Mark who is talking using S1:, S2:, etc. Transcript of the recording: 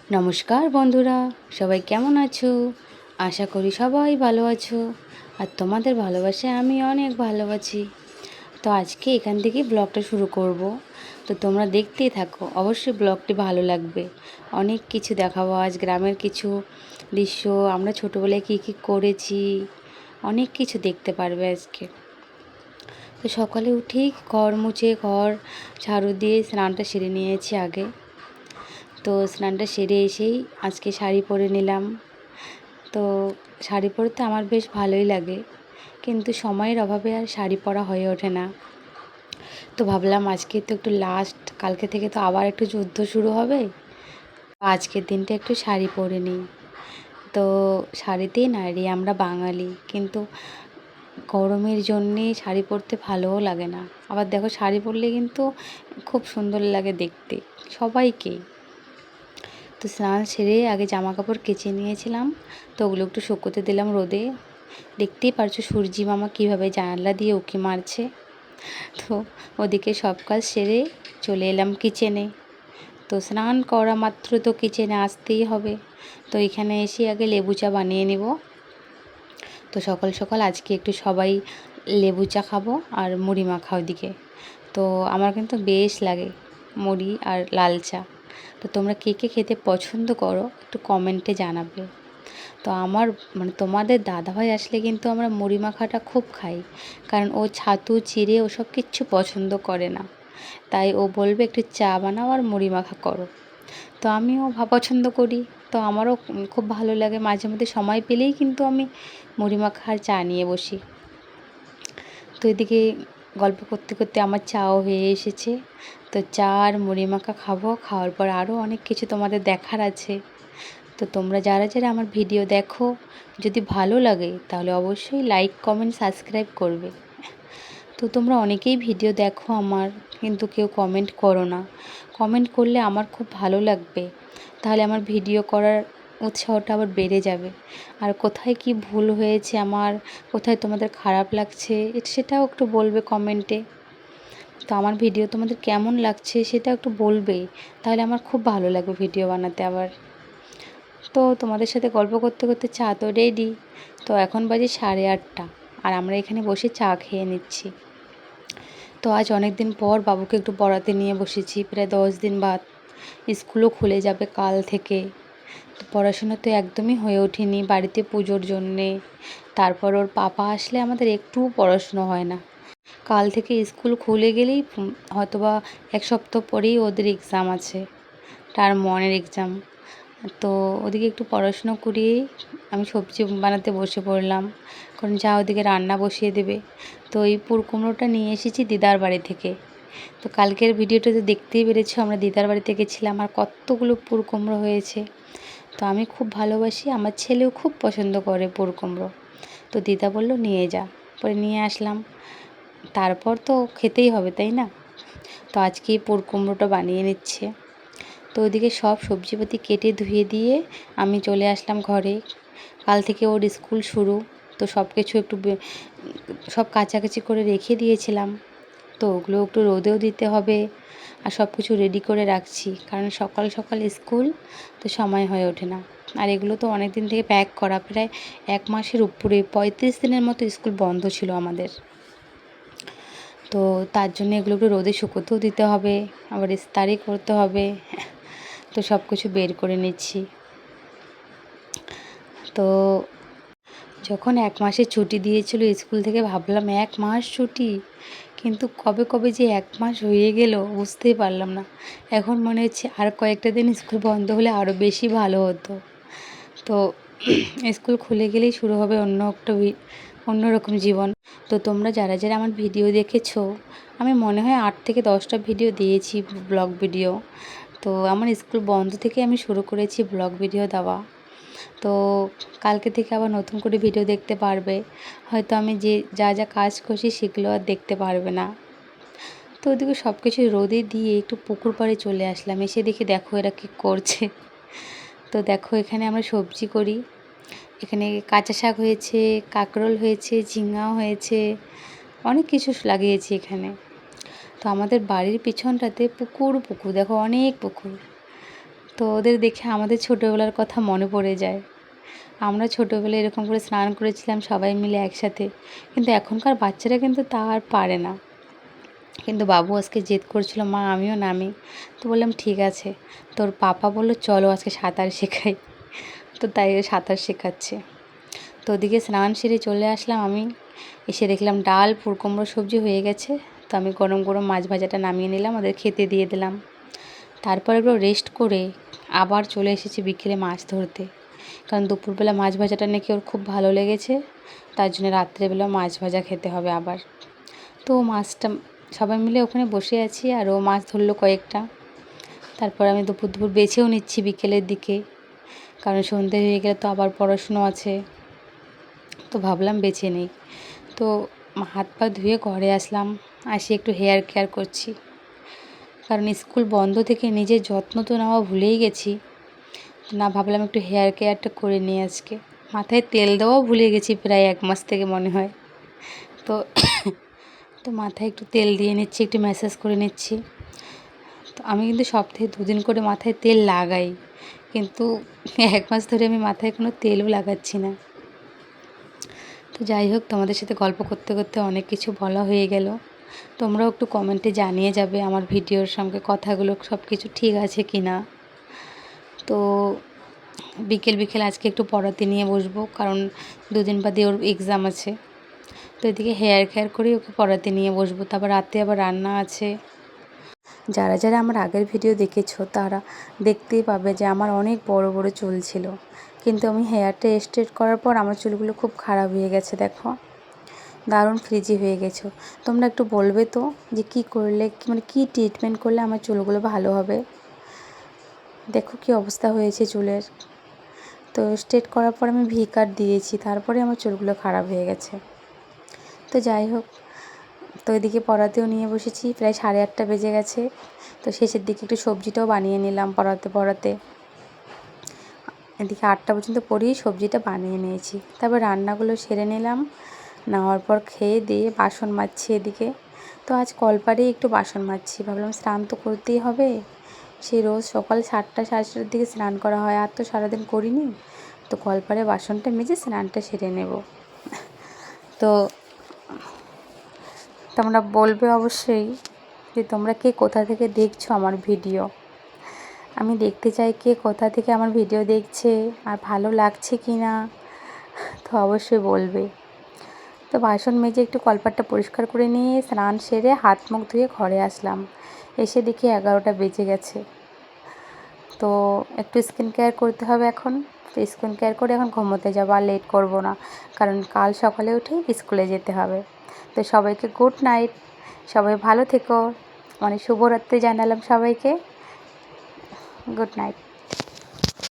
S1: নমস্কার বন্ধুরা, সবাই কেমন আছো? আশা করি সবাই ভালো আছো। আর তোমাদের ভালোবাসায় আমি অনেক ভালো আছি। তো আজকে এখান থেকেই ব্লগটা শুরু করব। তো তোমরা দেখতেই থাকো, অবশ্যই ব্লগটি ভালো লাগবে। অনেক কিছু দেখাবো আজ, গ্রামের কিছু দৃশ্য, আমরা ছোটোবেলায় কী কী করেছি, অনেক কিছু দেখতে পারবে আজকে। তো সকালে উঠেই ঘর মুছে, ঘর ঝাড়ু দিয়ে স্নানটা সেরে নিয়েছি আগে। তো স্নানটা সেরে এসেই আজকে শাড়ি পরে নিলাম। তো শাড়ি পরতে আমার বেশ ভালোই লাগে, কিন্তু সময়ের অভাবে আর শাড়ি পরা হয়ে ওঠে না। তো ভাবলাম আজকে তো একটু লাস্ট, কালকে থেকে তো আবার একটু যুদ্ধ শুরু হবে, আজকের দিনটা একটু শাড়ি পরে নিই। তো শাড়িতেই নাড়ি, আমরা বাঙালি, কিন্তু গরমের জন্যে শাড়ি পরতে ভালোও লাগে না। আবার দেখো, শাড়ি পরলে কিন্তু খুব সুন্দর লাগে দেখতে সবাইকেই। তো স্নান সেরে আগে জামা কাপড় কেচে নিয়েছিলাম, তো ওগুলো একটু শুকোতে দিলাম রোদে। দেখতেই পারছো সূর্যি মামা কীভাবে জানালা দিয়ে উঁকি মারছে। তো ওদিকে সব কাজ সেরে চলে এলাম কিচেনে। তো স্নান করা মাত্র তো কিচেনে আসতেই হবে। তো এখানে এসে আগে লেবু চা বানিয়ে নেব। তো সকাল সকাল আজকে একটু সবাই লেবু চা খাবো আর মুড়ি মাখা ওদিকে। তো আমার কিন্তু বেশ লাগে মুড়ি আর লাল চা। তো তোমরা কে কে খেতে পছন্দ করো একটু কমেন্টে জানাবে। তো আমার তোমাদের দাদাভাই আসলে কিন্তু আমরা মুড়ি মাখাটা খুব খাই, কারণ ও ছাতু চিড়ে ওসব কিচ্ছু পছন্দ করে না। তাই ও বলবে একটু চা বানাও আর মুড়ি মাখা করো। তো আমিও পছন্দ করি। তো আমারও খুব ভালো লাগে, মাঝে মধ্যে সময় পেলেই কিন্তু আমি মুড়ি মাখা আর চা নিয়ে বসি। তো এদিকে গল্প করতে করতে আমার চাও হয়ে এসেছে। তো চা আর মুড়ি মাখা খাবো, খাওয়ার পর আরও অনেক কিছু তোমাদের দেখার আছে। তো তোমরা যারা যারা আমার ভিডিও দেখো, যদি ভালো লাগে তাহলে অবশ্যই লাইক কমেন্ট সাবস্ক্রাইব করবে। তো তোমরা অনেকেই ভিডিও দেখো আমার, কিন্তু কেউ কমেন্ট করো না। কমেন্ট করলে আমার খুব ভালো লাগবে, তাহলে আমার ভিডিও করার উৎসাহটা আবার বেড়ে যাবে। আর কোথায় কি ভুল হয়েছে আমার, কোথায় তোমাদের খারাপ লাগছে সেটাও একটু বলবে কমেন্টে। তো আমার ভিডিও তোমাদের কেমন লাগছে সেটা একটু বলবে, তাহলে আমার খুব ভালো লাগবে ভিডিও বানাতে আবার। তো তোমাদের সাথে গল্প করতে করতে চা তো রেডি। তো এখন বাজে 8:30, আর আমরা এখানে বসে চা খেয়ে নিচ্ছি। তো আজ অনেক দিন পর বাবুকে একটু পড়াতে নিয়ে বসেছি, প্রায় 10 দিন বাদ। স্কুলও খুলে যাবে কাল থেকে। তো পড়াশোনা তো একদমই হয়ে ওঠেনি বাড়িতে পুজোর জন্যে। তারপর ওর পাপা আসলে আমাদের একটুও পড়াশুনো হয় না। কাল থেকে স্কুল খুলে গেলেই হয়তোবা 1 সপ্তাহ পরেই ওদের এক্সাম আছে, টার্ম 1-এর এক্সাম। তো ওদিকে একটু পড়াশুনো করিয়েই আমি সবজি বানাতে বসে পড়লাম, কারণ যা ওদিকে রান্না বসিয়ে দেবে। তো এই পুর কুমড়োটা নিয়ে এসেছি দিদার বাড়ি থেকে। তো কালকের ভিডিওটাতে দেখতেই পেরেছো আমরা দিদার বাড়িতে গেছিলাম, আর কতগুলো পুর কুমড়ো হয়েছে। তো আমি খুব ভালোবাসি, আমার ছেলেও খুব পছন্দ করে পুর কুমড়ো। তো দিদা বলল নিয়ে যা, পরে নিয়ে আসলাম। তারপর তো খেতেই হবে, তাই না? তো আজকে এই পুর কুমড়োটা বানিয়ে নিচ্ছে। তো ওইদিকে সব সবজিপাতি কেটে ধুয়ে দিয়ে আমি চলে আসলাম ঘরে। কাল থেকে ওর স্কুল শুরু, তো সব কিছু একটু সব কাচাকাচি করে রেখে দিয়েছিলাম। তো ওগুলো একটু রোদেও দিতে হবে, আর সব কিছু রেডি করে রাখছি, কারণ সকাল সকাল স্কুল, তো সময় হয়ে ওঠে না। আর এগুলো তো অনেক দিন থেকে প্যাক করা, প্রায় 1 মাসের উপরে, 35 দিনের মতো স্কুল বন্ধ ছিল আমাদের। তো তার জন্য এগুলো একটু রোদে শুকোতেও দিতে হবে, আবার ইস্তারি করতে হবে। তো সব কিছু বের করে নিচ্ছি। তো যখন 1 মাসের ছুটি দিয়েছিল স্কুল থেকে, ভাবলাম 1 মাস ছুটি, কিন্তু কবে কবে যে 1 মাস হয়ে গেল বুঝতেই পারলাম না। এখন মনে হচ্ছে আর কয়েকটা দিন স্কুল বন্ধ হলে আরও বেশি ভালো হতো। তো স্কুল খুলে গেলেই শুরু হবে অন্য একটা অন্যরকম জীবন। তো তোমরা যারা যারা আমার ভিডিও দেখেছো, আমি মনে হয় 8 থেকে 10টা ভিডিও দিয়েছি, ব্লগ ভিডিও। তো আমার স্কুল বন্ধ থেকে আমি শুরু করেছি ব্লগ ভিডিও দেওয়া। তো কালকে থেকে আবার নতুন করে ভিডিও দেখতে পারবে। হয়তো আমি যে যা যা কাজ করছি সেগুলো আর দেখতে পারবে না। তো ওদিকে সব কিছু রোদে দিয়ে একটু পুকুর পাড়ে চলে আসলাম, এসে দেখি দেখো এরা কী করছে। তো দেখো এখানে আমরা সবজি করি, এখানে কাঁচা শাক হয়েছে, কাঁকরোল হয়েছে, ঝিঙাও হয়েছে, অনেক কিছু লাগিয়েছি এখানে। তো আমাদের বাড়ির পিছনটাতে পুকুর পুকুর দেখো, অনেক পুকুর। তো ওদের দেখে আমাদের ছোটোবেলার কথা মনে পড়ে যায়। আমরা ছোটোবেলায় এরকম করে স্নান করেছিলাম সবাই মিলে একসাথে, কিন্তু এখনকার বাচ্চারা কিন্তু তা আর পারে না। কিন্তু বাবু আজকে জেদ করছিল, মা আমিও নামি। তো বললাম ঠিক আছে। তোর পাপা বললো চলো আজকে সাঁতার শেখাই। তো তাই ও সাঁতার শেখাচ্ছে। তো ওদিকে স্নান সেরে চলে আসলাম আমি। এসে দেখলাম ডাল পুরকুমড়ো সবজি হয়ে গেছে। তো আমি গরম গরম মাছ ভাজাটা নামিয়ে নিলাম, ওদের খেতে দিয়ে দিলাম। তারপর একটু রেস্ট করে আবার চলে এসেছি বিকেলে মাছ ধরতে, কারণ দুপুরবেলা মাছ ভাজাটা নাকি ওর খুব ভালো লেগেছে, তার জন্য রাত্রেবেলা মাছ ভাজা খেতে হবে আবার। তো মাছটা সবাই মিলে ওখানে বসে আছি, আর ও মাছ ধরলো কয়েকটা। তারপর আমি দুপুর বেছেও নিচ্ছি বিকেলের দিকে, কারণ সন্ধ্যে হয়ে গেলে তো আবার পড়াশুনো আছে। তো ভাবলাম বেছে নিই। তো হাত পা ধুয়ে ঘরে আসলাম, আসি একটু হেয়ার কেয়ার করছি, কারণ স্কুল বন্ধ থেকে নিজের যত্ন তো নেওয়া ভুলেই গেছি। না, ভাবলাম একটু হেয়ার কেয়ারটা করে নিই আজকে। মাথায় তেল দেওয়াও ভুলে গেছি প্রায় 1 মাস থেকে মনে হয়। তো তো মাথায় একটু তেল দিয়ে নিচ্ছি, একটু ম্যাসাজ করে নিচ্ছি। তো আমি কিন্তু সপ্তাহে 2 দিন করে মাথায় তেল লাগাই, কিন্তু 1 মাস ধরে আমি মাথায় কোনো তেলও লাগাচ্ছি না। তো যাই হোক, তোমাদের সাথে গল্প করতে করতে অনেক কিছু বলা হয়ে গেল। তোমরাও একটু কমেন্টে জানিয়ে যাবে আমার ভিডিওর সঙ্গে কথাগুলো সব কিছু ঠিক আছে কি না। তো বিকেল আজকে একটু পড়াতে নিয়ে বসবো, কারণ 2 দিন বাদে ওর এক্সাম আছে। তো এদিকে হেয়ার কেয়ার করে ওকে পড়াতে নিয়ে বসবো, তারপর রাতে আবার রান্না আছে। যারা যারা আমার আগের ভিডিও দেখেছো তারা দেখতেই পাবে যে আমার অনেক বড় বড় চুল ছিল, কিন্তু আমি হেয়ারটা স্ট্রেট করার পর আমার চুলগুলো খুব খারাপ হয়ে গেছে। দেখো, দারুণ ফ্রিজি হয়ে গেছো। তোমরা একটু বলবে তো যে কী করলে, মানে কী ট্রিটমেন্ট করলে আমার চুলগুলো ভালো হবে। দেখো কী অবস্থা হয়েছে চুলের। তো স্ট্রেট করার পর আমি ভি কাট দিয়েছি, তারপরে আমার চুলগুলো খারাপ হয়ে গেছে। তো যাই হোক, তো এদিকে পড়াতেও নিয়ে বসেছি, প্রায় 8:30 বেজে গেছে। তো শেষের দিকে একটু সবজিটাও বানিয়ে নিলাম পড়াতে। এদিকে 8টা পর্যন্ত পড়িয়েই সবজিটা বানিয়ে নিয়েছি। তারপর রান্নাগুলো সেরে নিলাম, নেওয়ার পর খেয়ে দিয়ে বাসন মাজছি এদিকে। তো আজ কলপাড়েই একটু বাসন মাজছি, ভাবলাম স্নান তো করতেই হবে। সেই রোজ সকাল 7টা 7:30 দিকে স্নান করা হয়, আর তো সারাদিন করিনি। তো কলপাড়ে বাসনটা মেজে স্নানটা সেরে নেব। তো তোমরা বলবে অবশ্যই যে তোমরা কে কোথা থেকে দেখছো আমার ভিডিও। আমি দেখতে চাই কে কোথা থেকে আমার ভিডিও দেখছে আর ভালো লাগছে কি না, তো অবশ্যই বলবে। তো বাসন মেজে একটু কলপাটটা পরিষ্কার করে নিয়ে স্নান সেরে হাত মুখ ধুয়ে ঘরে আসলাম। এসে দেখি 11টা বেজে গেছে। তো একটু স্কিন কেয়ার করতে হবে এখন। তো স্কিন কেয়ার করে এখন ঘুমোতে যাবো, আর লেট করবো না, কারণ কাল সকালে উঠেই স্কুলে যেতে হবে। তো সবাইকে গুড নাইট, সবাই ভালো থেকো, মানে শুভরাত্রি জানালাম সবাইকে। Good night.